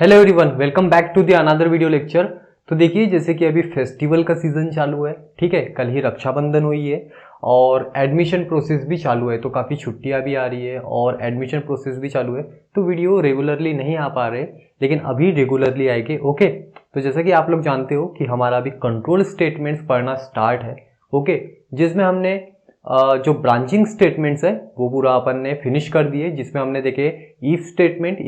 Hello everyone, welcome back to the another video lecture. तो देखिए, जैसे कि अभी फेस्टिवल का सीजन चालू है, ठीक है। कल ही रक्षाबंधन हुई है और एडमिशन प्रोसेस भी चालू है, तो काफ़ी छुट्टियां भी आ रही है और एडमिशन प्रोसेस भी चालू है। तो वीडियो रेगुलरली नहीं आ पा रहे, लेकिन अभी रेगुलरली आएंगे। ओके, तो जैसा कि आप लोग जानते हो कि हमारा अभी कंट्रोल स्टेटमेंट्स पढ़ना स्टार्ट है। ओके, जिसमें हमने जो ब्रांचिंग स्टेटमेंट्स है वो पूरा अपन ने फिनिश कर दिए, जिसमें हमने देखे इफ स्टेटमेंट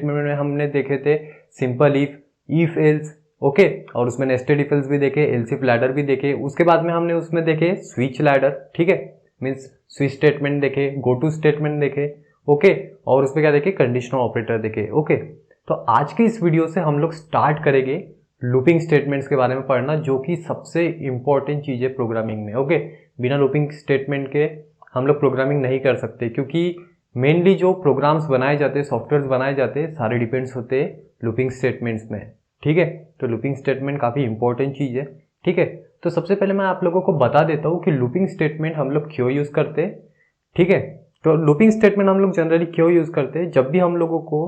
में हमने देखे थे सिंपल इफ एल्स, ओके। और उसमें नेस्टेड इफ एल्स भी देखे, एल्स इफ लैडर भी देखे। उसके बाद में हमने उसमें देखे स्विच लैडर, ठीक है, मीन्स स्विच स्टेटमेंट देखे, गो टू स्टेटमेंट देखे, ओके। और उसमें क्या देखे, कंडीशनल ऑपरेटर देखे, ओके। तो आज के इस वीडियो से हम लोग स्टार्ट करेंगे लूपिंग स्टेटमेंट्स के बारे में पढ़ना, जो कि सबसे इंपॉर्टेंट चीज़ है प्रोग्रामिंग में। ओके, बिना लूपिंग स्टेटमेंट के हम लोग प्रोग्रामिंग नहीं कर सकते, क्योंकि मेनली जो प्रोग्राम्स बनाए जाते हैं, सॉफ्टवेयर बनाए जाते हैं, सारे डिपेंड्स होते हैं लूपिंग स्टेटमेंट्स में, ठीक है। तो लूपिंग स्टेटमेंट काफ़ी इंपॉर्टेंट चीज़ है, ठीक है। तो सबसे पहले मैं आप लोगों को बता देता हूँ कि लूपिंग स्टेटमेंट हम लोग क्यों यूज़ करते हैं, ठीक है। तो लूपिंग स्टेटमेंट हम लोग जनरली क्यों यूज़ करते हैं, जब भी हम लोगों को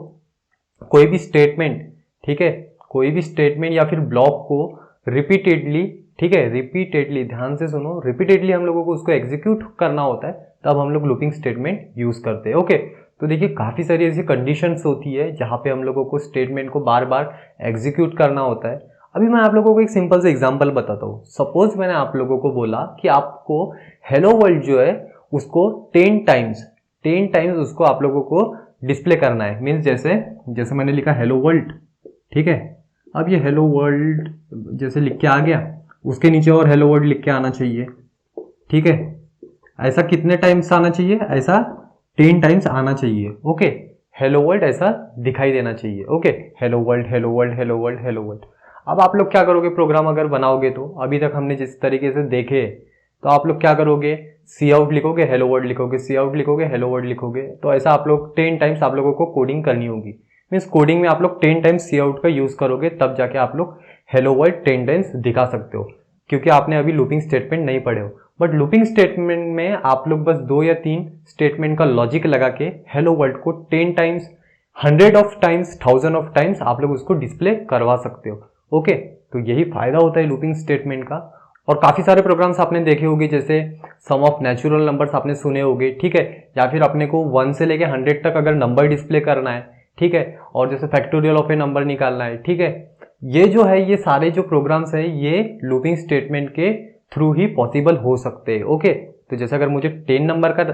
कोई भी स्टेटमेंट, ठीक है, कोई भी स्टेटमेंट या फिर ब्लॉक को रिपीटेडली, ठीक है, रिपीटेडली, ध्यान से सुनो, रिपीटेडली हम लोगों को उसको एग्जीक्यूट करना होता है, तब हम लोग लूपिंग स्टेटमेंट यूज करते हैं। ओके, तो देखिए काफी सारी ऐसी कंडीशंस होती है जहां पे हम लोगों को स्टेटमेंट को बार बार एग्जीक्यूट करना होता है। अभी मैं आप लोगों को एक सिंपल से एग्जांपल बताता हूँ। सपोज मैंने आप लोगों को बोला कि आपको हेलो वर्ल्ड जो है उसको 10 टाइम्स उसको आप लोगों को डिस्प्ले करना है। मीन्स जैसे मैंने लिखा हेलो वर्ल्ड, ठीक है। अब ये हेलो वर्ल्ड जैसे लिख के आ गया, उसके नीचे और हेलो वर्ल्ड लिख के आना चाहिए, ठीक है। ऐसा कितने टाइम्स आना चाहिए, ऐसा 10 टाइम्स आना चाहिए, ओके। हेलो वर्ल्ड ऐसा दिखाई देना चाहिए, okay. Hello world, hello world, hello world, hello world. अब आप लोग क्या करोगे, प्रोग्राम अगर बनाओगे तो अभी तक हमने जिस तरीके से देखे, तो आप लोग क्या करोगे, सी आउट लिखोगे, हेलो वर्ल्ड लिखोगे, सी आउट लिखोगे, हेलो वर्ल्ड लिखोगे। तो ऐसा आप लोग 10 टाइम्स आप लोगों को कोडिंग करनी होगी। मीन्स कोडिंग में आप लोग 10 टाइम्स सी आउट का यूज करोगे, तब जाके आप लोग हेलो वर्ल्ड 10 टाइम्स दिखा सकते हो, क्योंकि आपने अभी लूपिंग स्टेटमेंट नहीं पढ़े हो। बट लूपिंग स्टेटमेंट में आप लोग बस 2 या 3 स्टेटमेंट का लॉजिक लगा के हेलो वर्ल्ड को 10 times, 100 of times, 1000 of times आप लोग उसको डिस्प्ले करवा सकते हो, ओके। तो यही फायदा होता है लूपिंग स्टेटमेंट का। और काफी सारे प्रोग्राम्स आपने देखे होंगे, जैसे सम ऑफ नेचुरल नंबर्स आपने सुने होंगे, ठीक है। या फिर अपने को 1 से लेके 100 तक अगर नंबर डिस्प्ले करना है, ठीक है, और जैसे फैक्टोरियल ऑफ ए नंबर निकालना है, ठीक है। ये जो है, ये सारे जो प्रोग्राम्स है, ये लूपिंग स्टेटमेंट के थ्रू ही पॉसिबल हो सकते हैं, ओके। तो जैसे अगर मुझे 10 नंबर का,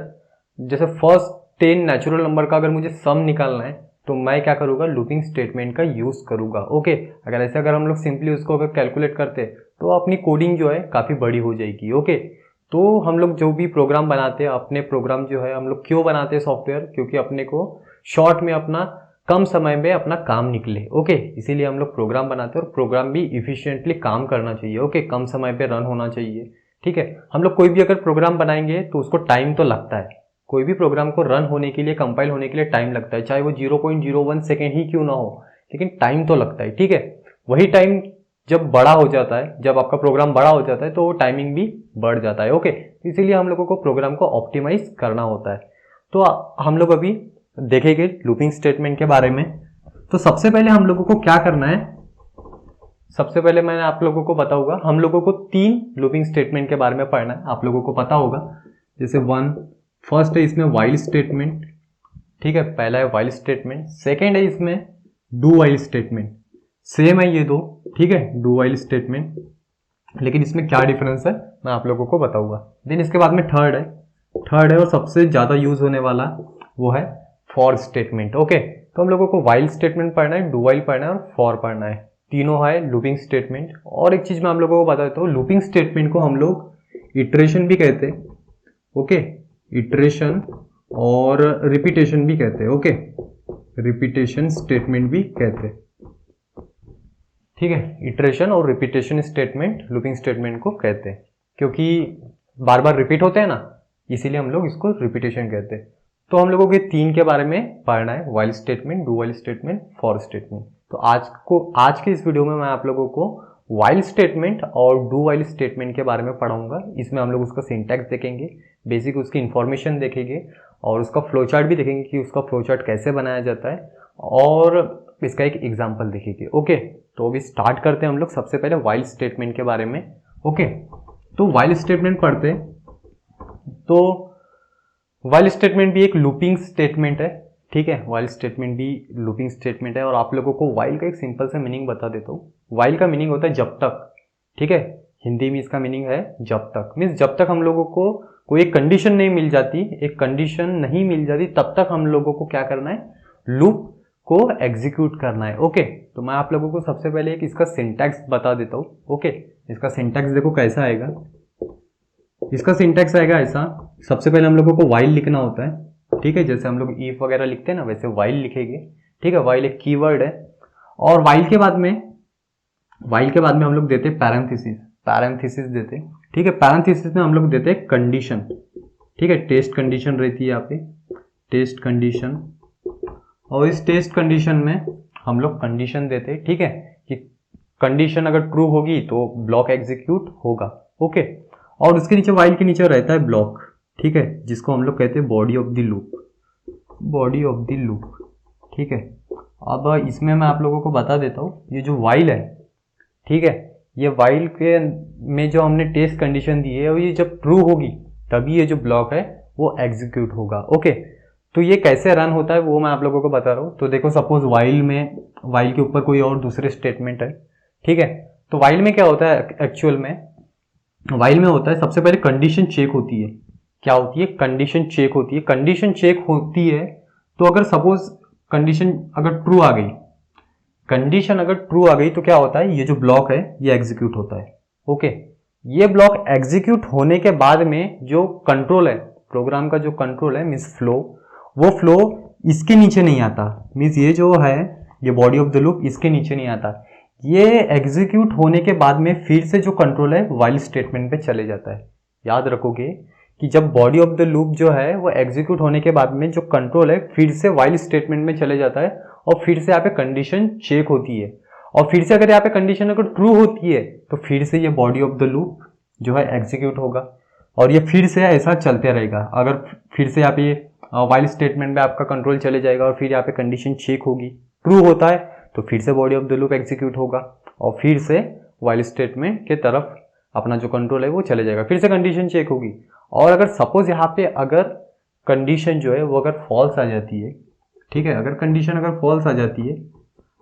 जैसे फर्स्ट 10 नेचुरल नंबर का अगर मुझे सम निकालना है, तो मैं क्या करूंगा, लूपिंग स्टेटमेंट का यूज करूंगा, ओके। अगर हम लोग सिंपली उसको अगर कैलकुलेट करते तो अपनी कोडिंग जो है काफी बड़ी हो जाएगी, ओके। तो हम लोग जो भी प्रोग्राम बनाते हैं, अपने प्रोग्राम जो है हम लोग क्यों बनाते हैं सॉफ्टवेयर, क्योंकि अपने को शॉर्ट में अपना कम समय में अपना काम निकले, ओके। इसीलिए हम लोग प्रोग्राम बनाते हैं और प्रोग्राम भी इफिशिएंटली काम करना चाहिए, ओके, कम समय पे रन होना चाहिए, ठीक है। हम लोग कोई भी अगर प्रोग्राम बनाएंगे तो उसको टाइम तो लगता है, कोई भी प्रोग्राम को रन होने के लिए, कंपाइल होने के लिए टाइम लगता है, चाहे वो 0.01 सेकेंड ही क्यों ना हो, लेकिन टाइम तो लगता है, ठीक है। वही टाइम जब बड़ा हो जाता है, जब आपका प्रोग्राम बड़ा हो जाता है, तो वो टाइमिंग भी बढ़ जाता है, ओके। इसीलिए हम लोगों को प्रोग्राम को ऑप्टिमाइज करना होता है। तो हम लोग अभी देखेंगे लूपिंग स्टेटमेंट के बारे में। तो सबसे पहले हम लोगों को क्या करना है, सबसे पहले मैंने आप लोगों को बताऊंगा, हम लोगों को 3 लूपिंग स्टेटमेंट के बारे में पढ़ना है, आप लोगों को पता होगा। जैसे फर्स्ट है इसमें व्हाइल स्टेटमेंट, ठीक है, पहला है व्हाइल स्टेटमेंट। सेकेंड है इसमें डू व्हाइल स्टेटमेंट, सेम है ये दो, ठीक है, डू व्हाइल स्टेटमेंट, लेकिन इसमें क्या डिफरेंस है मैं आप लोगों को बताऊंगा। देन इसके बाद में थर्ड है और सबसे ज्यादा यूज होने वाला वो है फॉर स्टेटमेंट, ओके। तो हम लोगों को व्हाइल स्टेटमेंट पढ़ना है, डू व्हाइल पढ़ना है और फॉर पढ़ना है, तीनों है लूपिंग स्टेटमेंट। और एक चीज मैं आप लोगों को बता देता हूँ, लूपिंग स्टेटमेंट को हम लोग इटरेशन भी कहते हैं, ओके, इटरेशन और रिपीटेशन भी कहते हैं, ओके, रिपीटेशन स्टेटमेंट भी कहते हैं, ठीक है। इटरेशन और रिपीटेशन स्टेटमेंट लूपिंग स्टेटमेंट को कहते हैं, क्योंकि बार बार रिपीट होते हैं ना, इसीलिए हम लोग इसको रिपीटेशन कहते हैं। तो हम लोगों के 3 के बारे में पढ़ना है, while statement, do while statement, for statement. तो आज के इस वीडियो में मैं आप लोगों को व्हाइल स्टेटमेंट और डू व्हाइल स्टेटमेंट के बारे में पढ़ाऊंगा। इसमें हम लोग उसका सिंटैक्स देखेंगे, बेसिक उसकी इंफॉर्मेशन देखेंगे और उसका फ्लो चार्ट भी देखेंगे कि उसका फ्लो चार्ट कैसे बनाया जाता है। और इसका एक एग्जांपल देखेंगे। ओके, तो अभी स्टार्ट करते हैं हम लोग सबसे पहले व्हाइल स्टेटमेंट के बारे में। ओके, तो व्हाइल स्टेटमेंट पढ़ते हैं। तो व्हाइल स्टेटमेंट भी एक लूपिंग स्टेटमेंट है, ठीक है, व्हाइल स्टेटमेंट भी लूपिंग स्टेटमेंट है। और आप लोगों को व्हाइल का एक सिंपल सा मीनिंग बता देता हूँ। व्हाइल का मीनिंग होता है जब तक, ठीक है, हिंदी में इसका मीनिंग है जब तक। मीन्स जब तक हम लोगों को कोई एक कंडीशन नहीं मिल जाती, एक कंडीशन नहीं मिल जाती, तब तक हम लोगों को क्या करना है, लूप को एग्जीक्यूट करना है। ओके, तो मैं आप लोगों को सबसे पहले एक इसका सिंटैक्स बता देता हूँ। ओके, इसका सिंटैक्स देखो कैसा आएगा। इसका सिंटैक्स आएगा ऐसा, सबसे पहले हम लोगों को व्हाइल लिखना होता है, ठीक है, जैसे हम लोग इफ वगैरह लिखते हैं ना, वैसे व्हाइल लिखेंगे, ठीक है। व्हाइल एक कीवर्ड है, और व्हाइल के बाद में हम लोग देते हैं पैरेंथेसिस देते हैं, ठीक है। पैरेंथेसिस में हम लोग देते हैं कंडीशन, ठीक है, टेस्ट कंडीशन रहती है यहाँ पे, टेस्ट कंडीशन। और इस टेस्ट कंडीशन में हम लोग कंडीशन देते हैं, ठीक है, कि कंडीशन अगर ट्रू होगी तो ब्लॉक एग्जीक्यूट होगा। ओके, और उसके नीचे व्हाइल के नीचे रहता है ब्लॉक, ठीक है, जिसको हम लोग कहते हैं बॉडी ऑफ द लूप, ठीक है। अब इसमें मैं आप लोगों को बता देता हूँ, ये जो व्हाइल है, ठीक है, ये व्हाइल के में जो हमने टेस्ट कंडीशन दी है, और ये जब ट्रू होगी तभी ये जो ब्लॉक है वो एग्जीक्यूट होगा। ओके, तो ये कैसे रन होता है वो मैं आप लोगों को बता रहा हूँ। तो देखो, सपोज व्हाइल के ऊपर कोई और दूसरे स्टेटमेंट है, ठीक है। तो व्हाइल में क्या होता है, एक्चुअल में व्हाइल में होता है सबसे पहले कंडीशन चेक होती है। क्या होती है, कंडीशन चेक होती है। कंडीशन चेक होती है तो अगर सपोज कंडीशन अगर ट्रू आ गई तो क्या होता है, ये जो ब्लॉक है ये एग्जीक्यूट होता है। ओके, ये ब्लॉक एग्जीक्यूट होने के बाद में जो कंट्रोल है, प्रोग्राम का जो कंट्रोल है, मीन्स फ्लो, वो फ्लो इसके नीचे नहीं आता। मीन्स ये जो है, ये बॉडी ऑफ द लूप इसके नीचे नहीं आता। ये एग्जीक्यूट होने के बाद में फिर से जो कंट्रोल है व्हाइल स्टेटमेंट पे चले जाता है। याद रखोगे कि जब बॉडी ऑफ द लूप जो है वो एग्जीक्यूट होने के बाद में जो कंट्रोल है फिर से व्हाइल स्टेटमेंट में चले जाता है, और फिर से यहाँ पे कंडीशन चेक होती है, और फिर से अगर यहाँ पे कंडीशन अगर ट्रू होती है तो फिर से ये बॉडी ऑफ द लूप जो है एग्जीक्यूट होगा, और ये फिर से ऐसा चलते रहेगा। अगर फिर से यहाँ पे व्हाइल स्टेटमेंट में आपका कंट्रोल चले जाएगा और फिर यहाँ पे कंडीशन चेक होगी, ट्रू होता है तो फिर से body of the loop execute होगा, और फिर से व्हाइल स्टेटमेंट के तरफ अपना जो कंट्रोल है वो चले जाएगा, फिर से कंडीशन चेक होगी। और अगर सपोज यहाँ पे अगर कंडीशन जो है वो अगर फॉल्स आ जाती है, ठीक है, अगर कंडीशन अगर फॉल्स आ जाती है,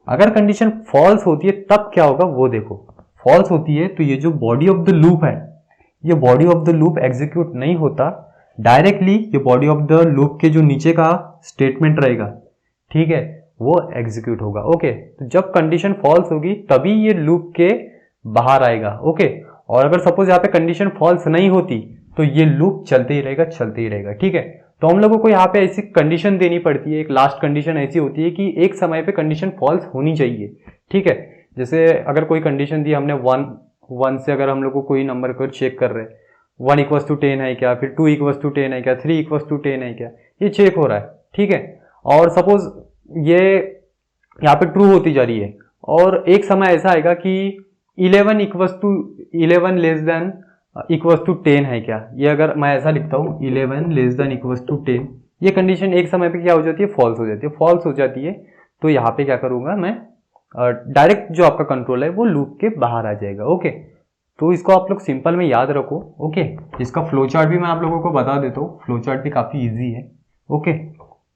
अगर कंडीशन फॉल्स होती है तब क्या होगा वो देखो। फॉल्स होती है तो ये जो बॉडी ऑफ द लूप है, ये body of the loop execute नहीं होता, डायरेक्टली ये बॉडी ऑफ द लूप के जो नीचे का स्टेटमेंट रहेगा, ठीक है, वो एग्जीक्यूट होगा। ओके, तो जब कंडीशन फॉल्स होगी तभी ये लूप के बाहर आएगा। ओके, और अगर सपोज यहाँ पे कंडीशन फॉल्स नहीं होती तो ये लूप चलते ही रहेगा, ठीक है। तो हम लोगों को यहाँ पे ऐसी कंडीशन देनी पड़ती है, एक लास्ट कंडीशन ऐसी होती है कि एक समय पे कंडीशन फॉल्स होनी चाहिए, ठीक है। जैसे अगर कोई कंडीशन दी हमने 1 से, अगर हम लोग को कोई नंबर को चेक कर रहे हैं 1 = 10 है क्या, फिर 2 = 10 है क्या, 3 = 10 है क्या, ये चेक हो रहा है, ठीक है। और सपोज ये यहाँ पे ट्रू होती जा रही है, और एक समय ऐसा आएगा कि 11 = 10 है क्या, ये अगर मैं ऐसा लिखता हूँ 11 > 10, ये कंडीशन एक समय पे क्या हो जाती है, फॉल्स हो जाती है। तो यहाँ पे क्या करूंगा मैं, डायरेक्ट जो आपका कंट्रोल है वो लूप के बाहर आ जाएगा। ओके, तो इसको आप लोग सिंपल में याद रखो। ओके, इसका फ्लो चार्ट भी मैं आप लोगों को बता देता हूँ, फ्लो चार्ट भी काफी ईजी है। ओके,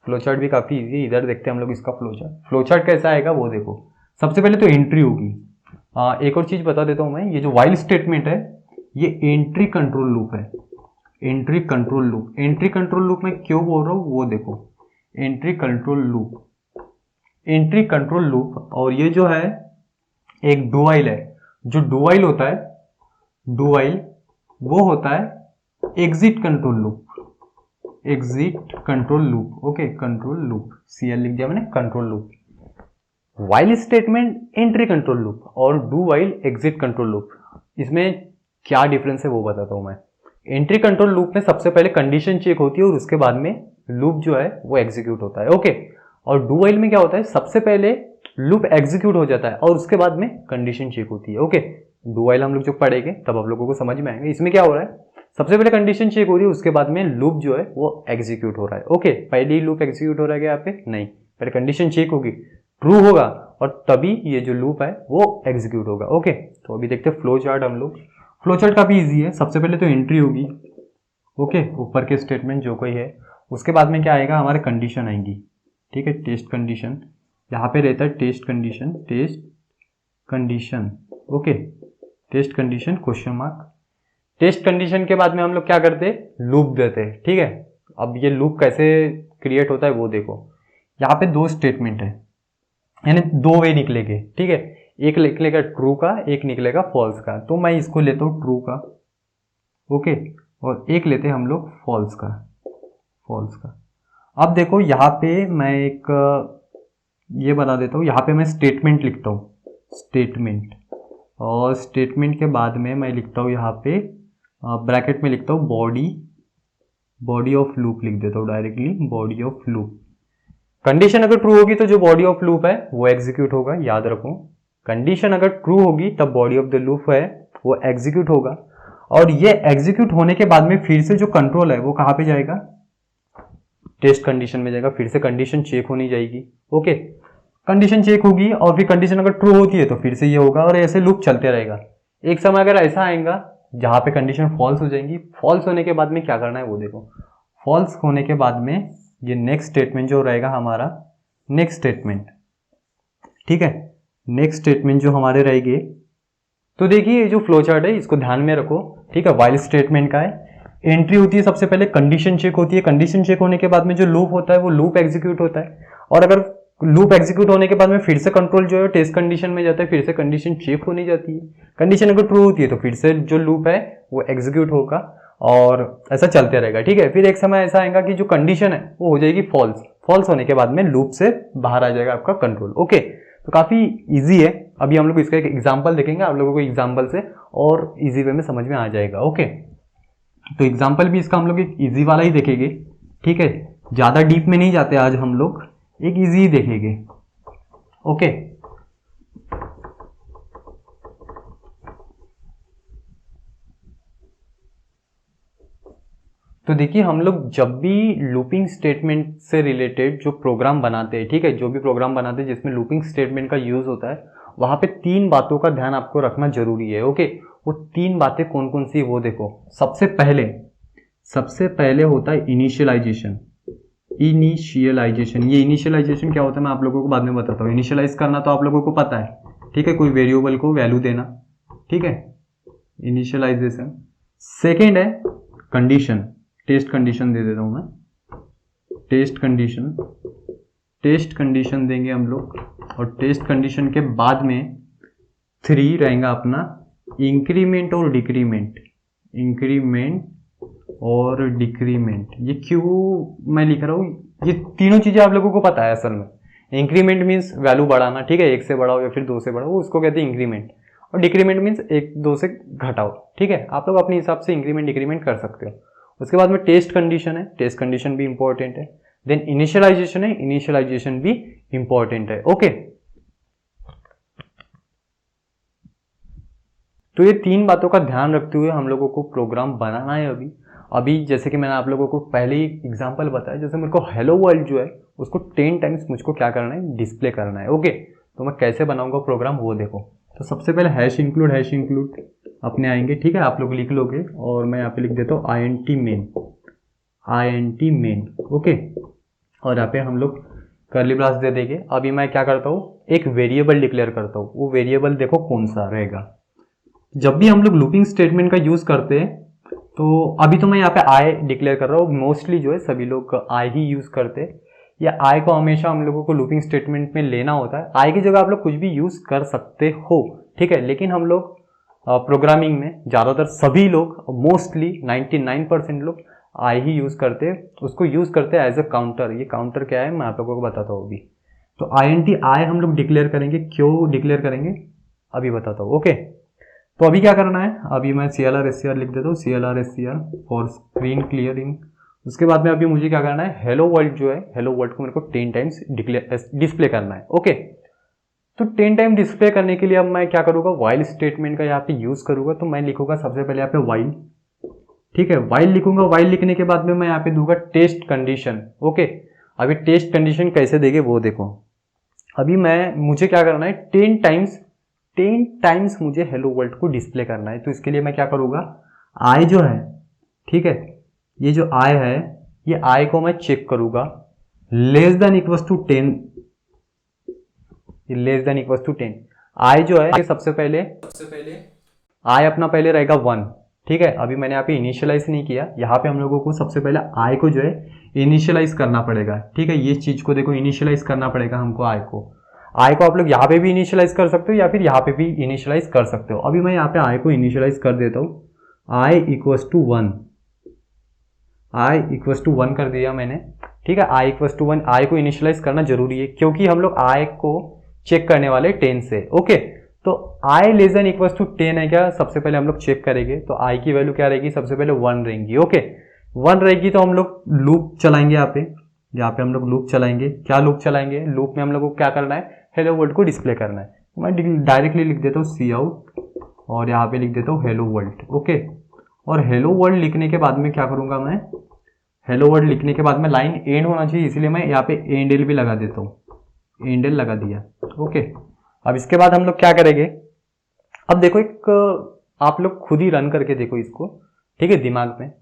फ्लो चार्ट भी काफी ईजी है, इधर देखते हैं हम लोग इसका फ्लो चार्ट कैसा आएगा वो देखो। सबसे पहले तो एंट्री होगी। एक और चीज बता देता हूँ मैं, ये जो व्हाइल स्टेटमेंट है ये एंट्री कंट्रोल लूप है, एंट्री कंट्रोल लूप में क्यों बोल रहा हूँ वो देखो। एंट्री कंट्रोल लूप, और ये जो है एक डू व्हाइल है। जो डू व्हाइल होता है, वो होता है exit control loop. Okay, control loop, CL लिख दिया मैंने, control loop. While statement entry control loop और do while exit control loop, इसमें क्या डिफरेंस है वो बताता हूं मैं। एंट्री कंट्रोल लूप में सबसे पहले कंडीशन चेक होती है और उसके बाद में लूप जो है वो एग्जीक्यूट होता है। ओके, और डू व्हाइल में क्या होता है, सबसे पहले लूप एग्जीक्यूट हो जाता है और उसके बाद में कंडीशन चेक होती है। ओके, डू व्हाइल हम लोग जो पढ़ेंगे तब आप लोगों को समझ में आएगा। इसमें क्या हो रहा है, सबसे पहले कंडीशन चेक हो रही है, उसके बाद में लूप जो है वो एग्जीक्यूट हो रहा है। ओके, पहले ही लूप एग्जीक्यूट हो रहा है क्या यहाँ पे, नहीं, पहले कंडीशन चेक होगी, ट्रू होगा और तभी ये जो लूप है वो एग्जीक्यूट होगा। ओके, तो अभी देखते हैं फ्लो चार्ट हम लोग। फ्लो चार्ट काफ़ी ईजी है। सबसे पहले तो एंट्री होगी, ओके, ऊपर के स्टेटमेंट जो कोई है। उसके बाद में क्या आएगा, हमारे कंडीशन आएंगी, ठीक है, टेस्ट कंडीशन। यहाँ पे रहता है test condition, test condition, okay, test condition question mark. Test condition के बाद में हम लोग क्या करते हैं, लूप देते हैं, ठीक है। अब ये लूप कैसे क्रिएट होता है वो देखो। यहाँ पे दो स्टेटमेंट है, यानी दो वे निकलेंगे, ठीक है। एक निकलेगा ट्रू का, एक निकलेगा फॉल्स का। तो मैं इसको लेता हूँ ट्रू का, ओके, और एक लेते हैं हम लोग फॉल्स का, फॉल्स का। अब देखो यहाँ पे मैं एक ये बता देता हूँ, यहाँ पे मैं स्टेटमेंट लिखता हूँ, स्टेटमेंट, और स्टेटमेंट के बाद में मैं लिखता हूँ यहाँ पे ब्रैकेट में लिखता हूँ बॉडी ऑफ लूप लिख देता हूँ directly, body of loop. Condition अगर ट्रू होगी तो जो बॉडी ऑफ लूप है वो एग्जीक्यूट होगा, याद रखो। कंडीशन अगर ट्रू होगी तब बॉडी ऑफ द लूप है वो एग्जीक्यूट होगा, और ये एग्जीक्यूट होने के बाद में फिर से जो कंट्रोल है वो कहाँ पे जाएगा, टेस्ट कंडीशन में जाएगा। फिर से कंडीशन चेक होनी जाएगी, ओके, कंडीशन चेक होगी और फिर कंडीशन अगर ट्रू होती है तो फिर से ये होगा, और ऐसे लूप चलते रहेगा। एक समय अगर ऐसा आएगा जहाँ पे कंडीशन फॉल्स हो जाएंगी, फॉल्स होने के बाद में क्या करना है वो देखो। फॉल्स होने के बाद में ये नेक्स्ट स्टेटमेंट जो रहेगा हमारा, नेक्स्ट स्टेटमेंट, ठीक है, नेक्स्ट स्टेटमेंट जो हमारे रहेंगे। तो देखिए ये जो फ्लो चार्ट है इसको ध्यान में रखो, ठीक है। व्हाइल स्टेटमेंट का है, एंट्री होती है, सबसे पहले कंडीशन चेक होती है, कंडीशन चेक होने के बाद में जो लूप होता है वो लूप एग्जीक्यूट होता है, और अगर लूप एग्जीक्यूट होने के बाद में फिर से कंट्रोल जो है टेस्ट कंडीशन में जाता है, फिर से कंडीशन चेक होनी जाती है। कंडीशन अगर ट्रू होती है तो फिर से जो लूप है वो एग्जीक्यूट होगा, और ऐसा चलते रहेगा, ठीक है। फिर एक समय ऐसा आएगा कि जो कंडीशन है वो हो जाएगी फॉल्स, फॉल्स होने के बाद में लूप से बाहर आ जाएगा आपका कंट्रोल, ओके। तो काफी इजी है। अभी हम लोग इसका एक एग्जांपल देखेंगे, आप लोगों को एग्जांपल से और इजी वे में समझ में आ जाएगा, ओके। तो एग्जांपल भी इसका हम लोग एक इजी वाला ही देखेंगे, ठीक है। ज्यादा डीप में नहीं जाते आज हम लोग, एक इजी ही देखेंगे, ओके। तो देखिए हम लोग जब भी लूपिंग स्टेटमेंट से रिलेटेड जो प्रोग्राम बनाते हैं, ठीक है, जो भी प्रोग्राम बनाते हैं जिसमें लूपिंग स्टेटमेंट का यूज होता है, वहां पे तीन बातों का ध्यान आपको रखना जरूरी है, ओके। वो तीन बातें कौन कौन सी वो देखो। सबसे पहले होता है इनिशियलाइजेशन। ये इनिशियलाइजेशन क्या होता है मैं आप लोगों को बाद में बताता हूँ। इनिशियलाइज करना तो आप लोगों को पता है, ठीक है, कोई वेरिएबल को वैल्यू देना, ठीक है, इनिशियलाइजेशन। सेकेंड है कंडीशन, टेस्ट कंडीशन दे देता हूं मैं, टेस्ट कंडीशन देंगे हम लोग, और टेस्ट कंडीशन के बाद में 3 रहेगा अपना इंक्रीमेंट और डिक्रीमेंट, ये क्यों मैं लिख रहा हूं, ये तीनों चीजें आप लोगों को पता है असल में। इंक्रीमेंट मीन्स वैल्यू बढ़ाना, ठीक है, 1 से बढ़ाओ या फिर 2 से बढ़ाओ, उसको कहते हैं इंक्रीमेंट। और डिक्रीमेंट मीन्स 1-2 से घटाओ, ठीक है। आप लोग अपने हिसाब से इंक्रीमेंट डिक्रीमेंट कर सकते हो। उसके बाद में टेस्ट कंडीशन है, टेस्ट कंडीशन भी इंपॉर्टेंट है। देन इनिशियलाइजेशन है, इनिशियलाइजेशन भी इंपॉर्टेंट है, ओके। तो ये तीन बातों का ध्यान रखते हुए हम लोगों को प्रोग्राम बनाना है। अभी जैसे कि मैंने आप लोगों को पहले ही एग्जांपल बताया, जैसे मेरे को हेलो वर्ल्ड जो है उसको 10 टाइम्स मुझको क्या करना है, डिस्प्ले करना है, ओके। तो मैं कैसे बनाऊंगा प्रोग्राम वो देखो। तो सबसे पहले हैश इंक्लूड अपने आएंगे, ठीक है, आप लोग लिख लोगे, और मैं यहाँ पे लिख देता हूँ int main, ओके। और यहाँ पे हम लोग कर्ली ब्रास दे देंगे। अभी मैं क्या करता हूँ, एक वेरिएबल डिक्लेयर करता हूँ। वो वेरिएबल देखो कौन सा रहेगा। जब भी हम लोग लूपिंग स्टेटमेंट का यूज करते हैं, तो अभी तो मैं यहाँ पे आई डिक्लेयर कर रहा हूँ, मोस्टली जो है सभी लोग आई ही यूज करते हैं। या आई को हमेशा हम लोगों को लूपिंग स्टेटमेंट में लेना होता है। आई की जगह आप लोग कुछ भी यूज कर सकते हो, ठीक है, लेकिन हम लोग प्रोग्रामिंग में ज़्यादातर सभी लोग, मोस्टली 99% लोग आई ही यूज करते हैं। उसको यूज करते हैं एज अ काउंटर। ये काउंटर क्या है मैं आप लोगों को बताता हूँ अभी। तो आई हम लोग डिक्लेयर करेंगे। क्यों डिक्लेयर करेंगे अभी बताता हूँ, ओके। तो अभी क्या करना है, अभी मैं CLR लिख देता हूँ, CLR फॉर स्क्रीन क्लियरिंग। उसके बाद में अभी मुझे क्या करना है, हेलो वर्ल्ड जो है, हेलो वर्ल्ड को मेरे को 10 टाइम्स डिस्प्ले करना है, ओके। तो 10 टाइम डिस्प्ले करने के लिए अब मैं क्या करूंगा, वाइल स्टेटमेंट का यहाँ पे यूज करूंगा। तो मैं लिखूंगा सबसे पहले यहाँ पे वाइल, ठीक है, वाइल लिखूंगा। वाइल लिखने के बाद में मैं यहाँ पे दूंगा टेस्ट कंडीशन, ओके। अभी टेस्ट कंडीशन कैसे देंगे वो देखो। अभी मुझे क्या करना है, 10 टाइम्स मुझे हेलो वर्ल्ड को डिस्प्ले करना है। तो इसके लिए मैं क्या करूँगा, आई जो है, ठीक है, ये जो आई है, ये आई को मैं चेक करूँगा less than equals to 10, less than equals to 10। I जो है सबसे पहले आई अपना पहले रहेगा 1, ठीक है। अभी मैंने यहाँ पे इनिशियलाइज नहीं किया, यहाँ पे हम लोगों को सबसे पहले आई को जो है इनिशियलाइज करना पड़ेगा, ठीक है। ये चीज को देखो, इनिशियलाइज करना पड़ेगा हमको आई को आप लोग यहाँ पे भी इनिशियलाइज कर सकते हो या फिर यहाँ पे भी इनिशियलाइज कर सकते हो। अभी मैं यहाँ पे आई को इनिशियलाइज कर देता हूँ, I equals to 1, I equals to 1 कर दिया मैंने, ठीक है। आई इक्वल्स टू 1, आई को इनिशियलाइज करना जरूरी है क्योंकि हम लोग आई को चेक करने वाले 10 से, ओके। तो आई लेस देन इक्वल्स टू 10 है क्या, सबसे पहले हम लोग चेक करेंगे। तो आई की वैल्यू क्या रहेगी, सबसे पहले 1 रहेंगी, ओके। 1 रहेगी तो हम लोग लूप चलाएंगे, यहाँ पे हम लोग लूप चलाएंगे। क्या लूप चलाएंगे, लूप में हम लोग को क्या करना है, हेलो वर्ल्ड को डिस्प्ले करना है। तो मैं डायरेक्टली लिख देता हूँ सी आउट और यहाँ पे लिख देता हूँ हेलो वर्ल्ड, ओके। और हेलो वर्ल्ड लिखने के बाद में क्या करूंगा मैं, हेलो वर्ल्ड लिखने के बाद में लाइन एंड होना चाहिए, इसलिए मैं यहाँ पे एंडल भी लगा देता हूँ, एंडल लगा दिया, ओके। अब इसके बाद हम लोग क्या करेंगे, अब देखो आप लोग खुद ही रन करके देखो इसको, ठीक है, दिमाग में।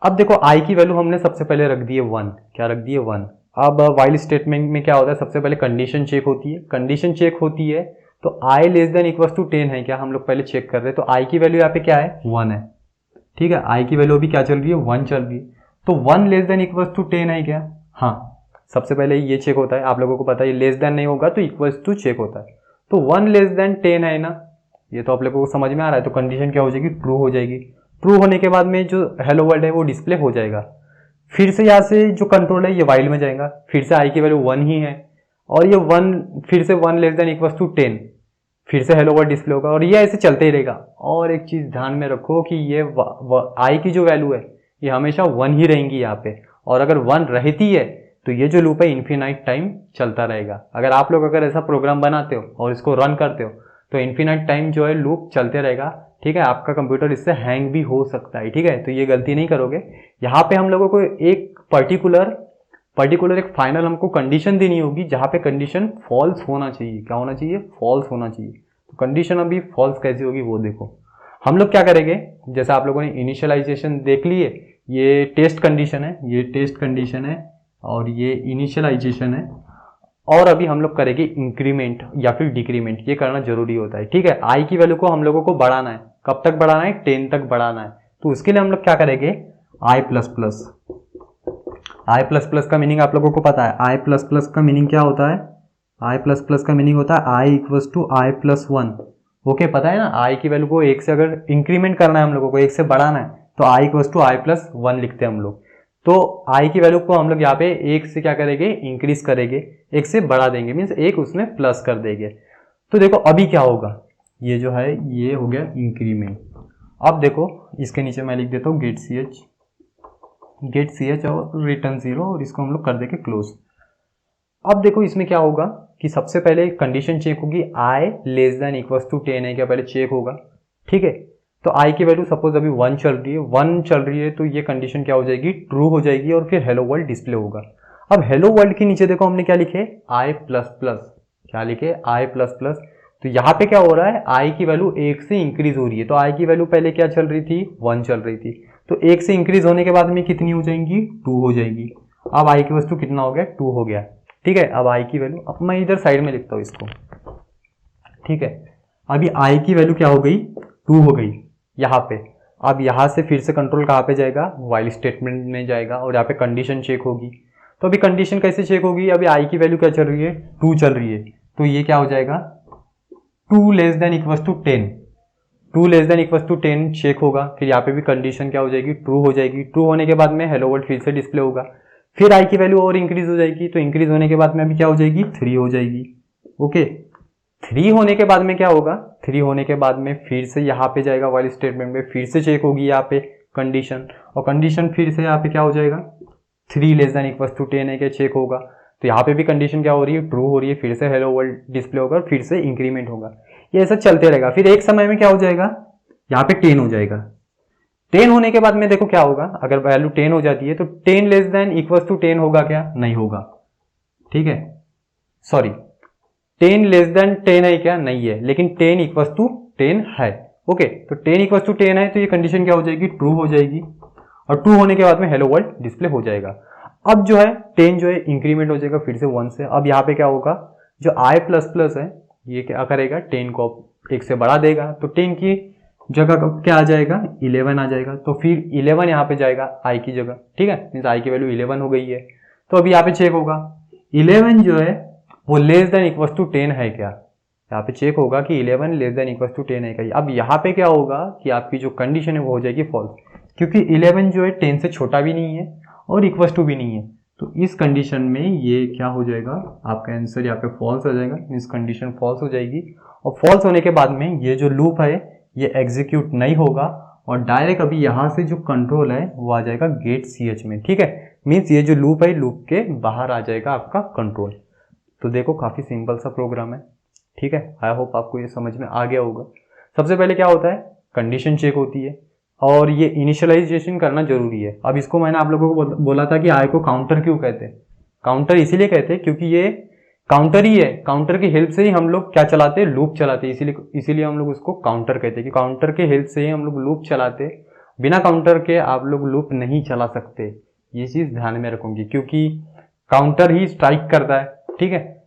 अब देखो आई की वैल्यू हमने सबसे पहले रख दी है 1, क्या रख दी है 1। अब वाइल स्टेटमेंट में क्या होता है, सबसे पहले कंडीशन चेक होती है, कंडीशन चेक होती है तो आई लेस देन इक्वल टू 10 है क्या, हम लोग पहले चेक कर रहे हैं। तो आई की वैल्यू यहाँ पे क्या है, 1 है, ठीक है। आई की वैल्यू अभी क्या चल रही है, 1 चल रही है। तो 1 लेस देन इक्वल टू 10 है क्या, हाँ। सबसे पहले ये चेक होता है, आप लोगों को पता है लेस देन नहीं होगा तो इक्वल्स टू चेक होता है। तो 1 लेस देन 10 है ना, ये तो आप लोगों को समझ में आ रहा है। तो कंडीशन क्या हो जाएगी, ट्रू हो जाएगी। ट्रू होने के बाद में जो हेलो वर्ल्ड है वो डिस्प्ले हो जाएगा। फिर से यहाँ से जो कंट्रोल है ये वाइल में जाएगा, फिर से आई की वैल्यू 1 ही है और ये 1 फिर से 1 लेस देन इक्वल्स टू 10, फिर से हेलो वर्ल्ड डिस्प्ले होगा और ये ऐसे चलते ही रहेगा। और एक चीज ध्यान में रखो कि ये आई की जो वैल्यू है ये हमेशा 1 ही रहेंगी यहाँ पे, और अगर 1 रहती है तो ये जो लूप है इन्फिनाइट टाइम चलता रहेगा। अगर आप लोग अगर ऐसा प्रोग्राम बनाते हो और इसको रन करते हो तो इन्फिनाइट टाइम जो है लूप चलते रहेगा, ठीक है। आपका कंप्यूटर इससे हैंग भी हो सकता है, ठीक है। तो ये गलती नहीं करोगे। यहाँ पे हम लोगों को एक पर्टिकुलर एक फाइनल हमको कंडीशन देनी होगी जहाँ पे कंडीशन फॉल्स होना चाहिए। क्या होना चाहिए, फॉल्स होना चाहिए। तो कंडीशन अभी फॉल्स कैसी होगी वो देखो। हम लोग क्या करेंगे, जैसे आप लोगों ने इनिशियलाइजेशन देख लिए, ये टेस्ट कंडीशन है, ये टेस्ट कंडीशन है और ये इनिशियलाइजेशन है। और अभी हम लोग करेंगे इंक्रीमेंट या फिर डिक्रीमेंट, ये करना जरूरी होता है, ठीक है। आई की वैल्यू को हम लोगों को बढ़ाना है, कब तक बढ़ाना है, 10 तक बढ़ाना है। तो उसके लिए हम लोग क्या करेंगे, I plus plus. I plus plus का मीनिंग आप लोगों को पता है, आई प्लस प्लस का मीनिंग क्या होता है, आई प्लस प्लस का मीनिंग होता है I equals to I plus 1, okay. पता है ना, आई की वैल्यू को 1 से अगर इंक्रीमेंट करना है हम लोगों को, 1 से बढ़ाना है तो आई इक्वल्स टू आई प्लस 1 लिखते हैं हम लोग। तो आई की वैल्यू को हम लोग यहाँ पे 1 से क्या करेंगे, इंक्रीज करेंगे, 1 से बढ़ा देंगे, मीन्स 1 उसमें प्लस कर देंगे। तो देखो अभी क्या होगा, ये जो है ये हो गया इंक्रीमेंट। अब देखो इसके नीचे मैं लिख देता हूँ गेट सी एच और रिटर्न 0 और इसको हम लोग कर देंगे क्लोज। अब देखो इसमें क्या होगा कि सबसे पहले कंडीशन चेक होगी, आई लेस देन इक्वल्स टू 10 है क्या, पहले चेक होगा, ठीक है। तो आई की वैल्यू सपोज अभी 1 चल रही है तो ये कंडीशन क्या हो जाएगी, ट्रू हो जाएगी और फिर हेलो वर्ल्ड डिस्प्ले होगा। अब हेलो वर्ल्ड के नीचे देखो हमने क्या लिखे, आई प्लस प्लस, क्या लिखे, आई प्लस प्लस। तो यहाँ पे क्या हो रहा है, आई की वैल्यू 1 से इंक्रीज हो रही है। तो आई की वैल्यू पहले क्या चल रही थी, 1 चल रही थी। तो 1 से इंक्रीज होने के बाद में कितनी हो जाएंगी, 2 हो जाएगी। अब आई की वस्तु कितना हो गया, 2 हो गया, ठीक है। अब आई की वैल्यू, अब मैं इधर साइड में लिखता हूँ इसको, ठीक है। अभी आई की वैल्यू क्या हो गई, 2 हो गई यहाँ पे। अब यहाँ से फिर से कंट्रोल कहाँ पे जाएगा, वाइल स्टेटमेंट में जाएगा और यहाँ पे कंडीशन चेक होगी। तो अभी कंडीशन कैसे चेक होगी, अभी आई की वैल्यू क्या चल रही है, 2 चल रही है। तो ये क्या हो जाएगा, 2 less than equals to 10, 2 less than equals to 10 check होगा। फिर यहाँ पे भी कंडीशन क्या हो जाएगी, ट्रू हो जाएगी। ट्रू होने के बाद में हेलो वर्ल्ड फिर से डिस्प्ले होगा। फिर आई की वैल्यू और इंक्रीज हो जाएगी। तो इंक्रीज होने के बाद में अभी क्या हो जाएगी, 3 हो जाएगी, ओके। 3 होने के बाद में क्या होगा, 3 होने के बाद में फिर से यहाँ पे जाएगा वाइल स्टेटमेंट में, फिर से चेक होगी यहाँ पे कंडीशन, और कंडीशन फिर से यहाँ पे क्या हो जाएगा, 3 लेस देन इक्वल्स टू 10 है क्या, चेक होगा। तो यहाँ पे भी कंडीशन क्या हो रही है, ट्रू हो रही है, फिर से हेलो वर्ल्ड डिस्प्ले होगा, फिर से इंक्रीमेंट होगा। ये ऐसा चलते रहेगा। फिर एक समय में क्या हो जाएगा, यहाँ पे 10 हो जाएगा। 10 होने के बाद में देखो क्या होगा, अगर वैल्यू 10 हो जाती है तो 10 लेस देन इक्वल्स टू 10 होगा क्या, नहीं होगा, ठीक है। सॉरी 10 लेस देन 10 है क्या, नहीं है, लेकिन 10 इक्वल्स टू 10 है। ओके, तो 10 इक्वल्स टू 10 है तो ये कंडीशन क्या हो जाएगी, ट्रू हो जाएगी, और ट्रू होने के बाद में हेलो वर्ल्ड डिस्प्ले हो जाएगा। अब जो है 10 जो है इंक्रीमेंट हो जाएगा फिर से 1 से। अब यहाँ पे क्या होगा, जो i प्लस प्लस है ये क्या करेगा, 10 को 1 से बढ़ा देगा, तो 10 की जगह क्या आ जाएगा, 11 आ जाएगा। तो फिर 11 यहाँ पे जाएगा i की जगह, ठीक है, मीन्स i की वैल्यू 11 हो गई है। तो अभी यहाँ पे चेक होगा 11 जो है वो लेस देन इक्वल टू 10 है क्या, यहाँ पे चेक होगा कि 11 लेस देन इक्वल टू 10 है क्या। अब यहाँ पे क्या होगा कि आपकी जो कंडीशन है वो हो जाएगी फॉल्स, क्योंकि 11 जो है 10 से छोटा भी नहीं है और इक्वल टू भी नहीं है। तो इस कंडीशन में ये क्या हो जाएगा, आपका आंसर यहाँ पे फॉल्स हो जाएगा, मीन्स कंडीशन फॉल्स हो जाएगी। और फॉल्स होने के बाद में ये जो लूप है ये एग्जीक्यूट नहीं होगा और डायरेक्ट अभी यहाँ से जो कंट्रोल है वो आ जाएगा गेट ch में, ठीक है, मीन्स ये जो लूप है लूप के बाहर आ जाएगा आपका कंट्रोल। तो देखो काफ़ी सिंपल सा प्रोग्राम है, ठीक है, आई होप आपको ये समझ में आ गया होगा। सबसे पहले क्या होता है, कंडीशन चेक होती है और ये इनिशियलाइजेशन करना जरूरी है। अब इसको मैंने आप लोगों को बोला था कि आई को काउंटर क्यों कहते हैं, काउंटर इसीलिए कहते हैं क्योंकि ये काउंटर ही है, काउंटर की हेल्प से ही हम लोग क्या चलाते हैं, लूप चलाते हैं, इसीलिए हम लोग उसको काउंटर कहते हैं कि काउंटर के हेल्प से ही हम लोग लूप चलाते, बिना काउंटर के आप लोग लूप नहीं चला सकते। ये चीज ध्यान में रखूंगी क्योंकि काउंटर ही स्ट्राइक करता है, ठीक है,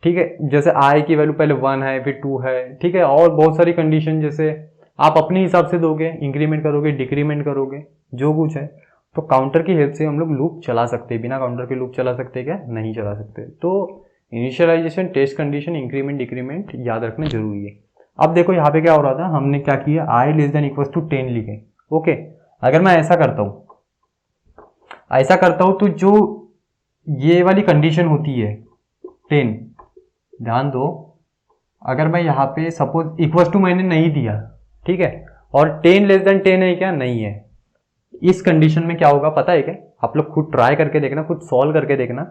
ठीक है, जैसे आई की वैल्यू पहले 1 है फिर 2 है, ठीक है, और बहुत सारी कंडीशन जैसे आप अपने हिसाब से दोगे, इंक्रीमेंट करोगे, डिक्रीमेंट करोगे, जो कुछ है, तो काउंटर की हेल्प से हम लोग लूप चला सकते हैं। बिना काउंटर के लूप चला सकते हैं क्या, नहीं चला सकते। तो initialization, test condition, increment, decrement याद रखना जरूरी है। अब देखो यहाँ पे क्या हो रहा था, हमने क्या किया, आई लेस देन इक्वल टू 10 लिखे। ओके, अगर मैं ऐसा करता हूं तो जो ये वाली कंडीशन होती है 10, ध्यान दो, अगर मैं यहाँ पे सपोज इक्वल टू मैंने नहीं दिया, ठीक है, और 10 लेस देन 10 है क्या, नहीं है, इस कंडीशन में क्या होगा पता है क्या, आप लोग खुद ट्राई करके देखना, खुद सॉल्व करके देखना।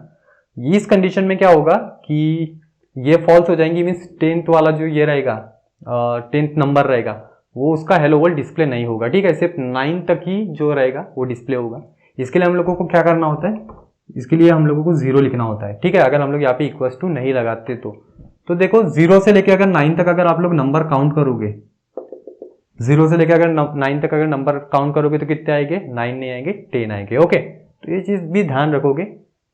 इस कंडीशन में क्या होगा कि ये फॉल्स हो जाएंगी, मीन्स 10th वाला जो ये रहेगा, 10th नंबर रहेगा, वो उसका हेलो वर्ल्ड डिस्प्ले नहीं होगा, ठीक है, सिर्फ 9 तक ही जो रहेगा वो डिस्प्ले होगा। इसके लिए हम लोगों को क्या करना होता है, इसके लिए हम लोगों को 0 लिखना होता है, ठीक है, अगर हम लोग यहाँ पे इक्वल टू नहीं लगाते तो देखो 0 से लेके अगर 9 तक अगर आप लोग नंबर काउंट करोगे, 0 से लेकर अगर 9 तक अगर नंबर काउंट करोगे तो कितने आएंगे, 9 नहीं आएंगे, 10 आएंगे। ओके, तो ये चीज भी ध्यान रखोगे,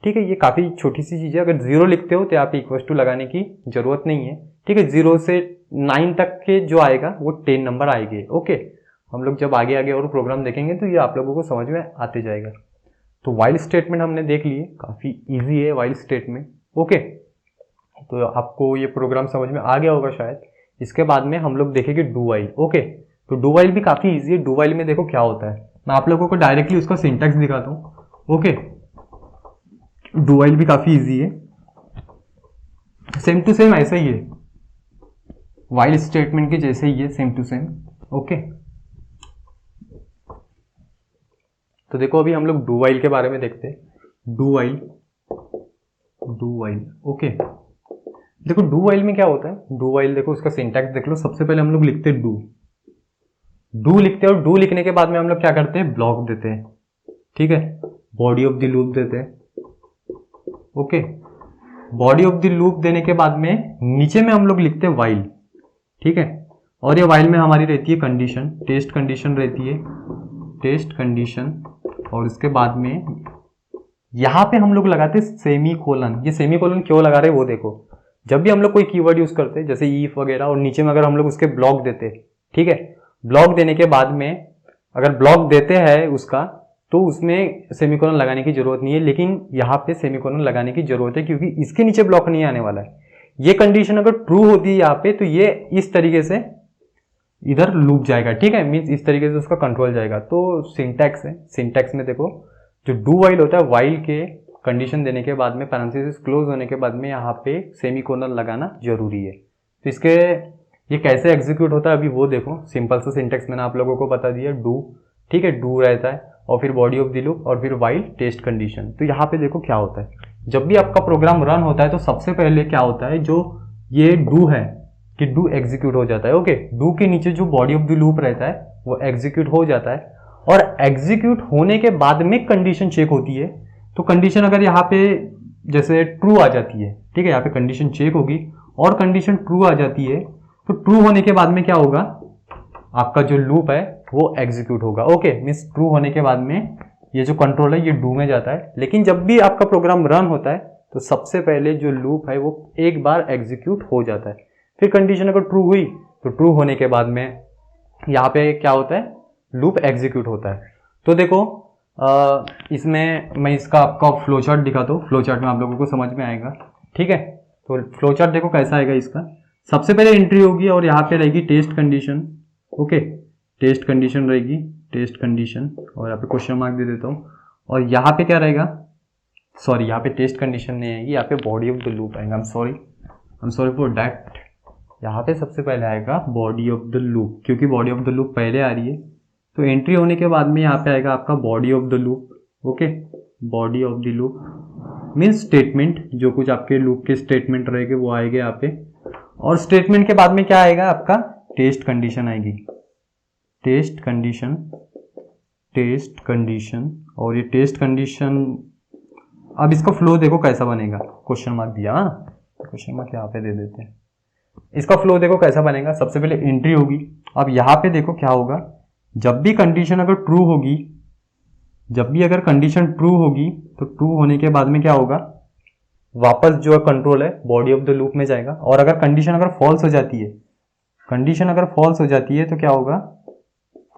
ठीक है, ये काफी छोटी सी चीज है। अगर 0 लिखते हो तो आप इक्वल टू लगाने की जरूरत नहीं है, ठीक है, 0 से 9 तक के जो आएगा वो 10 नंबर आएंगे। ओके, हम लोग जब आगे आगे और प्रोग्राम देखेंगे तो ये आप लोगों को समझ में आते जाएगा। तो वाइल स्टेटमेंट हमने देख लिए, काफी ईजी है वाइल स्टेटमेंट। ओके, तो आपको ये प्रोग्राम समझ में आ गया होगा शायद। इसके बाद में हम लोग देखेंगे डू वाइल। ओके, तो डू वाइल भी काफी इजी है। डू वाइल में देखो क्या होता है, मैं आप लोगों को डायरेक्टली उसका सिंटैक्स दिखाता हूँ। ओके, डू वाइल भी काफी इजी है, सेम टू सेम ऐसा ही है, वाइल स्टेटमेंट के जैसे ही है, सेम टू सेम। ओके, तो देखो अभी हम लोग डू वाइल के बारे में देखते हैं। डू वाइल, ओके, देखो डू वाइल में क्या होता है, डू वाइल देखो उसका सिंटैक्स देख लो। सबसे पहले हम लोग लिखते हैं डू लिखते हैं, और डू लिखने के बाद में हम लोग क्या करते हैं, ब्लॉक देते हैं, ठीक है, बॉडी ऑफ द लूप देते हैं। Okay, body of the loop देने के बाद में नीचे में हम लोग लिखते हैं वाइल, ठीक है, और ये वाइल में हमारी रहती है कंडीशन, टेस्ट कंडीशन रहती है, टेस्ट कंडीशन, और इसके बाद में यहां पे हम लोग लगाते हैं सेमी कोलन। ये सेमी कोलन क्यों लगा रहे हैं वो देखो, जब भी हम लोग कोई कीवर्ड यूज करते हैं जैसे ईफ वगैरह, और नीचे में अगर हम लोग उसके ब्लॉक देते हैं, ठीक है, ब्लॉक देने के बाद में अगर ब्लॉक देते हैं उसका, तो उसमें सेमीकोलन लगाने की जरूरत नहीं है, लेकिन यहाँ पे सेमीकोलन लगाने की जरूरत है क्योंकि इसके नीचे ब्लॉक नहीं आने वाला है। ये कंडीशन अगर ट्रू होती है यहाँ पे तो ये इस तरीके से इधर लूप जाएगा, ठीक है, मीन्स इस तरीके से उसका कंट्रोल जाएगा। तो सिंटैक्स है, सिंटैक्स में देखो जो डू वाइल होता है, वाइल के कंडीशन देने के बाद में पैरेंथेसिस क्लोज होने के बाद में यहाँ पे सेमीकोलन लगाना जरूरी है। तो इसके ये कैसे एग्जीक्यूट होता है अभी वो देखो, सिंपल सा सिंटैक्स मैंने आप लोगों को बता दिया, डू, ठीक है, डू रहता है और फिर बॉडी ऑफ द लूप और फिर वाइल टेस्ट कंडीशन। तो यहाँ पे देखो क्या होता है, जब भी आपका प्रोग्राम रन होता है तो सबसे पहले क्या होता है, जो ये डू है कि डू एग्जीक्यूट हो जाता है। ओके, डू के नीचे जो बॉडी ऑफ द लूप रहता है वो एग्जीक्यूट हो जाता है, और एग्जीक्यूट होने के बाद में कंडीशन चेक होती है। तो कंडीशन अगर यहाँ पे जैसे ट्रू आ जाती है, ठीक है, यहाँ पे कंडीशन चेक होगी और कंडीशन ट्रू आ जाती है, तो ट्रू होने के बाद में क्या होगा, आपका जो लूप है वो एग्जीक्यूट होगा। ओके, मीन्स ट्रू होने के बाद में ये जो कंट्रोल है ये डू में जाता है। लेकिन जब भी आपका प्रोग्राम रन होता है तो सबसे पहले जो लूप है वो एक बार एग्जीक्यूट हो जाता है। फिर कंडीशन अगर ट्रू हुई तो ट्रू होने के बाद में यहाँ पे क्या होता है, लूप एग्जीक्यूट होता है। तो देखो इसमें मैं इसका आपका फ्लो चार्ट दिखाता हूँ, फ्लो चार्ट में आप लोगों को समझ में आएगा, ठीक है। तो फ्लो चार्ट देखो कैसा आएगा इसका। सबसे पहले एंट्री होगी और यहाँ पे रहेगी test condition. Okay, test condition रहेगी, टेस्ट कंडीशन, और यहाँ पे क्वेश्चन मार्क दे देता हूँ। और यहाँ पे क्या रहेगा, सॉरी यहाँ पे टेस्ट कंडीशन नहीं आएगी, यहाँ पे बॉडी ऑफ द लूप आएगा। I am sorry for that. यहाँ पे सबसे पहले आएगा बॉडी ऑफ द लूप, क्योंकि बॉडी ऑफ द लूप पहले आ रही है। तो एंट्री होने के बाद में यहाँ पे आएगा आपका body of the loop. Okay, body of the loop means statement, जो कुछ आपके लूप के स्टेटमेंट रहेंगे वो आएंगे यहाँ पे। और स्टेटमेंट के बाद में क्या आएगा, आपका टेस्ट कंडीशन आएगी, टेस्ट कंडीशन, टेस्ट कंडीशन। और ये टेस्ट कंडीशन, अब इसका फ्लो देखो कैसा बनेगा, क्वेश्चन मार्क दिया, क्वेश्चन मार्क यहाँ पे दे देते हैं। इसका फ्लो देखो कैसा बनेगा, सबसे पहले एंट्री होगी। अब यहाँ पे देखो क्या होगा, जब भी कंडीशन अगर ट्रू होगी, जब भी अगर कंडीशन ट्रू होगी तो ट्रू होने के बाद में क्या होगा, वापस जो कंट्रोल है बॉडी ऑफ द लूप में जाएगा। और अगर कंडीशन अगर फॉल्स हो जाती है, कंडीशन अगर फॉल्स हो जाती है तो क्या होगा,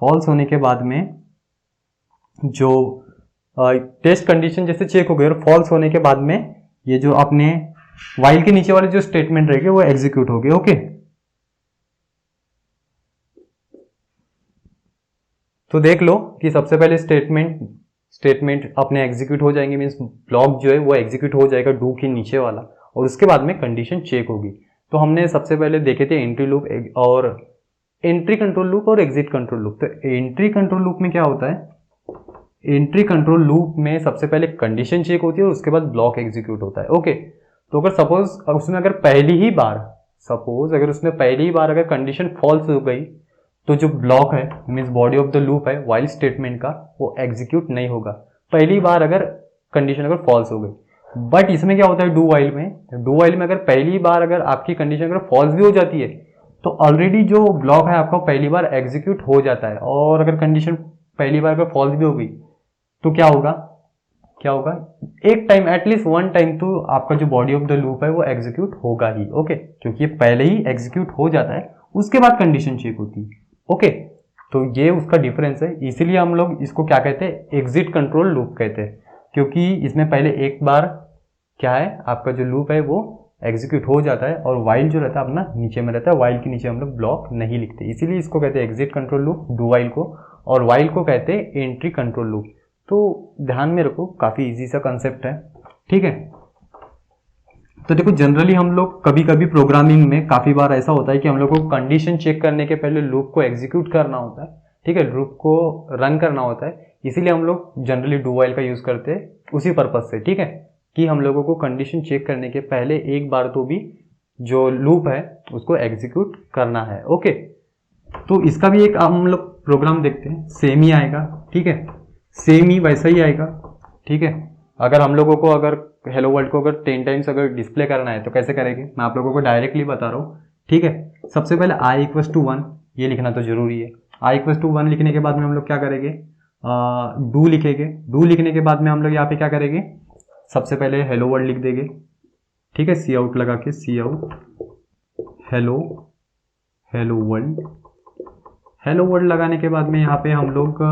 फॉल्स होने के बाद में जो टेस्ट कंडीशन जैसे चेक हो गई और फॉल्स होने के बाद में ये जो अपने वाइल के नीचे वाले जो स्टेटमेंट रहेंगे वो एग्जीक्यूट हो गए। ओके, तो देख लो कि सबसे पहले स्टेटमेंट अपने एग्जीक्यूट हो जाएंगे, मीन्स ब्लॉक जो है वो एग्जीक्यूट हो जाएगा डू के नीचे वाला, और उसके बाद में कंडीशन चेक होगी। तो हमने सबसे पहले देखे थे एंट्री लूप और एंट्री कंट्रोल लूप और एग्जिट कंट्रोल लूप। तो एंट्री कंट्रोल लूप में क्या होता है, एंट्री कंट्रोल लूप में सबसे पहले कंडीशन चेक होती है और उसके बाद ब्लॉक एग्जीक्यूट होता है। ओके, तो अगर सपोज उसमें अगर पहली ही बार अगर कंडीशन फॉल्स हो गई तो जो ब्लॉक है means body of the loop है वाइल स्टेटमेंट का, वो एग्जीक्यूट नहीं होगा पहली बार अगर कंडीशन अगर फॉल्स हो गई। बट इसमें क्या होता है, डू वाइल में अगर पहली बार अगर आपकी कंडीशन अगर फॉल्स भी हो जाती है तो ऑलरेडी जो ब्लॉक है आपका पहली बार एग्जीक्यूट हो जाता है। और अगर कंडीशन पहली बार अगर फॉल्स भी हो गई तो क्या होगा, एक टाइम, एटलीस्ट वन टाइम तो आपका जो बॉडी ऑफ द लूप है वो एग्जीक्यूट होगा ही। ओके, क्योंकि ये पहले ही एग्जीक्यूट हो जाता है, उसके बाद कंडीशन चेक होती है। ओके, तो ये उसका डिफरेंस है, इसीलिए हम लोग इसको क्या कहते हैं, एग्जिट कंट्रोल लूप कहते हैं, क्योंकि इसमें पहले एक बार क्या है, आपका जो लूप है वो एग्जीक्यूट हो जाता है और वाइल जो रहता है अपना नीचे में रहता है, वाइल के नीचे हम लोग ब्लॉक नहीं लिखते, इसीलिए इसको कहते हैं exit control loop do while को, और वाइल को कहते हैं एंट्री कंट्रोल लूप। तो ध्यान में रखो, काफी इजी सा कंसेप्ट है, ठीक है। तो देखो जनरली हम लोग कभी कभी प्रोग्रामिंग में काफी बार ऐसा होता है कि हम लोग को कंडीशन चेक करने के पहले लूप को एग्जीक्यूट करना होता है, ठीक है, लूप को रन करना होता है, इसीलिए हम लोग जनरली डू वाइल का यूज करते हैं उसी पर्पज से, ठीक है, कि हम लोगों को कंडीशन चेक करने के पहले एक बार तो भी जो लूप है उसको एग्जीक्यूट करना है। ओके, तो इसका भी एक हम लोग प्रोग्राम देखते हैं, सेम ही आएगा, ठीक है, सेम ही वैसा ही आएगा, ठीक है। अगर हम लोगों को अगर हेलो वर्ल्ड को अगर 10 टाइम्स अगर डिस्प्ले करना है तो कैसे करेंगे, मैं आप लोगों को डायरेक्टली बता रहा हूँ, ठीक है। सबसे पहले i = 1 ये लिखना तो जरूरी है। i = 1 लिखने के बाद में हम लोग क्या करेंगे, डू लिखेंगे। डू लिखने के बाद में हम लोग यहाँ पे क्या करेंगे, सबसे पहले हेलो वर्ल्ड लिख देंगे, ठीक है, सी आउट लगा के, सी आउट हेलो वर्ल्ड लगाने के बाद में यहाँ पे हम लोग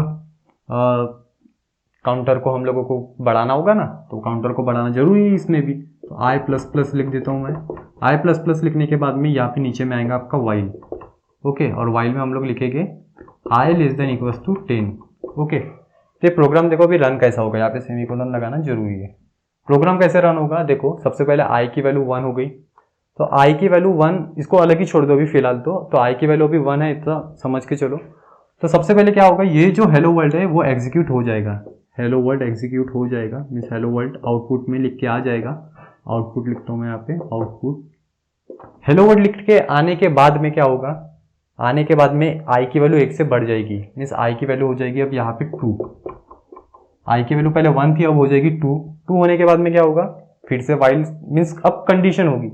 काउंटर को हम लोगों को बढ़ाना होगा ना, तो काउंटर को बढ़ाना जरूरी है इसमें भी, तो i++ लिख देता हूँ मैं। i++ लिखने के बाद में यहाँ पे नीचे में आएगा आपका वाइल। ओके, और वाइल में हम लोग लिखेंगे i <= 10। ओके, तो प्रोग्राम देखो अभी रन कैसा होगा, यहाँ पे सेमीकोलन लगाना जरूरी है। प्रोग्राम कैसे रन होगा, देखो सबसे पहले i की वैल्यू 1 हो गई, तो i की वैल्यू 1, इसको अलग ही छोड़ दो अभी फिलहाल, तो i की वैल्यू अभी 1 है, इतना समझ के चलो। तो सबसे पहले क्या होगा, ये जो हेलो वर्ल्ड है वो एग्जीक्यूट हो जाएगा, हेलो वर्ल्ड एग्जीक्यूट हो जाएगा, मीन्स हेलो वर्ल्ड आउटपुट में लिख के आ जाएगा। आउटपुट लिखता हूँ मैं यहाँ पे, आउटपुट हेलो वर्ल्ड लिख के आने के बाद में क्या होगा, आने के बाद में i की वैल्यू 1 से बढ़ जाएगी, मीन्स i की वैल्यू हो जाएगी अब यहाँ पे 2। i की वैल्यू पहले 1 थी, अब हो जाएगी 2। 2 होने के बाद में क्या होगा, फिर से वाइल मीन्स अब कंडीशन होगी,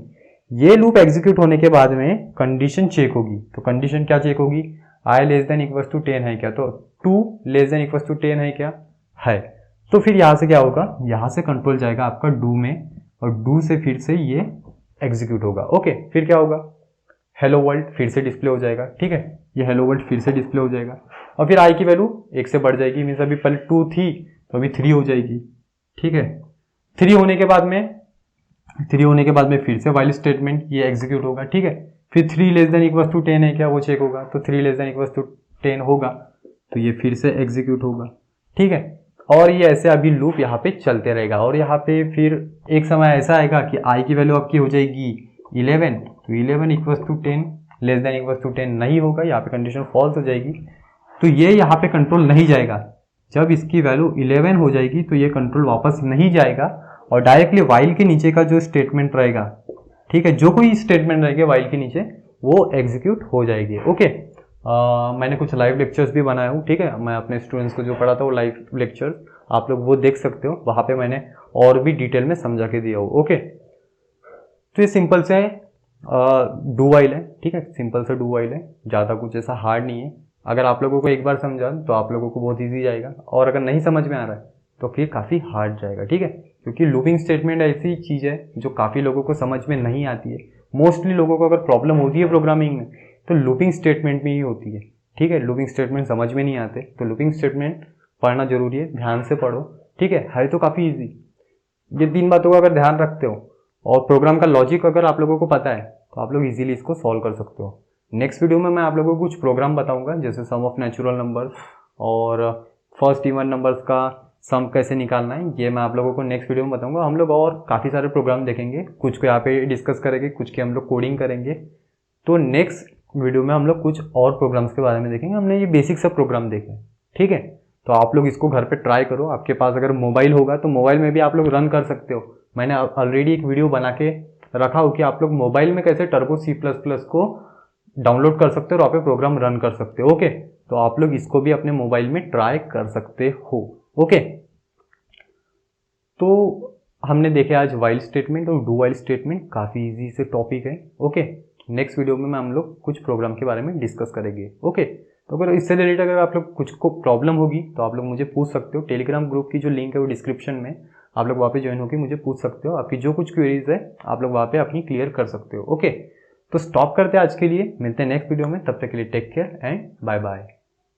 ये लूप एग्जीक्यूट होने के बाद में कंडीशन चेक होगी। तो कंडीशन क्या चेक होगी, आई लेस देन इक्वल्स टू 10 है क्या, तो 2 लेस देन इक्वल्स टू 10 है क्या, है। तो फिर यहाँ से क्या होगा, यहाँ से कंट्रोल जाएगा आपका डू में, और डू से फिर से ये एग्जीक्यूट होगा। ओके, फिर क्या होगा, हेलो वर्ल्ड फिर से डिस्प्ले हो जाएगा। ठीक है, ये हेलो वर्ल्ड फिर से डिस्प्ले हो जाएगा, और फिर आई की वैल्यू 1 से बढ़ जाएगी, मीन्स अभी पहले 2 थी तो अभी 3 हो जाएगी। ठीक है, 3 होने के बाद में फिर से वाइल स्टेटमेंट ये एग्जीक्यूट होगा। ठीक है, फिर 3 लेस देन इक्वल्स टू 10 है क्या, वो चेक होगा, तो 3 लेस देन इक्वल्स टू 10 होगा तो ये फिर से एग्जीक्यूट होगा। ठीक है, और ये ऐसे अभी लूप यहाँ पे चलते रहेगा, और यहाँ पे फिर एक समय ऐसा आएगा कि आई की वैल्यू आपकी हो जाएगी 11, तो 11 equals to 10 less than equals to 10 नहीं होगा, यहाँ पे कंडीशन फॉल्स हो जाएगी, तो ये यहाँ पे कंट्रोल नहीं जाएगा। जब इसकी वैल्यू 11 हो जाएगी तो ये कंट्रोल वापस नहीं जाएगा, और डायरेक्टली वाइल के नीचे का जो स्टेटमेंट रहेगा, ठीक है, जो कोई स्टेटमेंट रहेगा वाइल के नीचे वो एग्जीक्यूट हो जाएगी। ओके, मैंने कुछ लाइव लेक्चर्स भी बनाया हूँ। ठीक है, मैं अपने स्टूडेंट्स को जो पढ़ाता हूँ लाइव लेक्चर्स, आप लोग वो देख सकते हो, वहाँ पे मैंने और भी डिटेल में समझा के दिया हो। ओके, तो ये सिंपल से डू वाइल है। ठीक है, सिंपल से डू वाइल है, ज़्यादा कुछ ऐसा हार्ड नहीं है। अगर आप लोगों को एक बार समझा तो आप लोगों को बहुत ईजी जाएगा, और अगर नहीं समझ में आ रहा है तो फिर काफ़ी हार्ड जाएगा। ठीक है, क्योंकि लूपिंग स्टेटमेंट ऐसी चीज़ है जो काफ़ी लोगों को समझ में नहीं आती है। मोस्टली लोगों को अगर प्रॉब्लम होती है प्रोग्रामिंग में तो लूपिंग स्टेटमेंट में ही होती है। ठीक है, लूपिंग स्टेटमेंट समझ में नहीं आते, तो लूपिंग स्टेटमेंट पढ़ना जरूरी है, ध्यान से पढ़ो। ठीक है तो काफ़ी ईजी, ये 3 बातों का अगर ध्यान रखते हो और प्रोग्राम का लॉजिक अगर आप लोगों को पता है तो आप लोग इजीली इसको सॉल्व कर सकते हो। नेक्स्ट वीडियो में मैं आप लोगों को कुछ प्रोग्राम बताऊंगा, जैसे सम ऑफ नेचुरल नंबर्स और फर्स्ट इवन नंबर्स का सम कैसे निकालना है, ये मैं आप लोगों को नेक्स्ट वीडियो में बताऊंगा। हम लोग और काफ़ी सारे प्रोग्राम देखेंगे, कुछ को यहाँ पे डिस्कस करेंगे, कुछ की हम लोग कोडिंग करेंगे। तो नेक्स्ट वीडियो में हम लोग कुछ और प्रोग्राम्स के बारे में देखेंगे। हमने ये बेसिक सब प्रोग्राम देखे। ठीक है, तो आप लोग इसको घर पे ट्राई करो। आपके पास अगर मोबाइल होगा तो मोबाइल में भी आप लोग रन कर सकते हो। मैंने ऑलरेडी एक वीडियो बना के रखा हो कि आप लोग मोबाइल में कैसे टर्बो C++ को डाउनलोड कर सकते हो और आप पे प्रोग्राम रन कर सकते हो। ओके, तो आप लोग इसको भी अपने मोबाइल में ट्राई कर सकते हो। ओके, तो हमने देखे आज वाइल स्टेटमेंट और डू वाइल स्टेटमेंट, काफ़ी इजी से टॉपिक है। ओके, नेक्स्ट वीडियो में हम लोग कुछ प्रोग्राम के बारे में डिस्कस करेंगे। ओके, तो अगर इससे रिलेटेड अगर आप लोग कुछ को प्रॉब्लम होगी तो आप लोग मुझे पूछ सकते हो। टेलीग्राम ग्रुप की जो लिंक है वो डिस्क्रिप्शन में, आप लोग वहाँ पे ज्वाइन होकर मुझे पूछ सकते हो। आपकी जो कुछ क्वेरीज है आप लोग वहाँ पे अपनी क्लियर कर सकते हो। ओके, तो स्टॉप करते हैं आज के लिए, मिलते हैं नेक्स्ट वीडियो में, तब तक के लिए take care and bye bye.